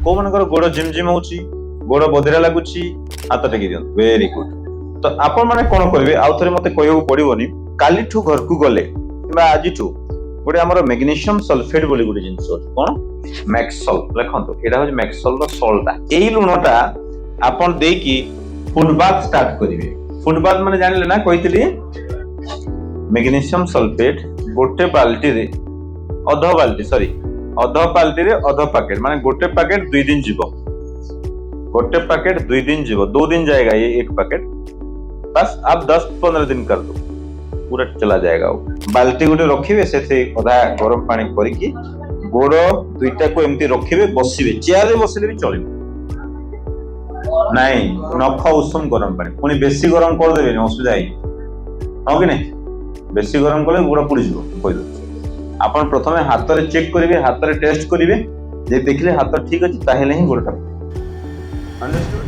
को मनकर गोड़ झिमझिम होची गोड़ बधिरा लागुची हाथ टेकी दियंतु वेरी गुड। तो आपण माने कोन करबे आउ थरे मते कहयौ पड़िबोनी कालीठू घर को गले किबा आजिठू गोटे हमर मैग्नीशियम सल्फेट बोली गोटे जिंस कोन मैक्सल लेखंतु एटा हो मैक्सल रो सॉल्टा एई लुणटा आपण देकी फुट बाथ स्टार्ट करिवे। फुट बाथ माने जानिले ना कहितली मैग्नीशियम सल्फेट गोटे बाल्टी रे अध बाल्टी रे अध पैकेट माने गोटे पैकेट 2 दिन जीवो गोटे पैकेट 2 दिन जीवो 2 दिन जाएगा ये एक पैकेट बस आप 10-15 दिन कर दो पूरा चला जाएगा। बाल्टी गोटे रखिबे से अधा गरम पानी करिकी गोड़ दुईटा को एमती रखिबे बसिबे चेयर रे बसिले भी चलिबो नहीं नख उषुम गरम पानी पुणी बेसी गरम कर देबे असुविधा हो कि नहीं बेसी गरम कले गोड़ पुड़ी जीवो कहि दो। आपण प्रथमे हाथ रे चेक करिवे हाथ रे टेस्ट करिवे जे देखले हाथ ठीक अछि ताहेले ही गोड़ अंडरस्टूड।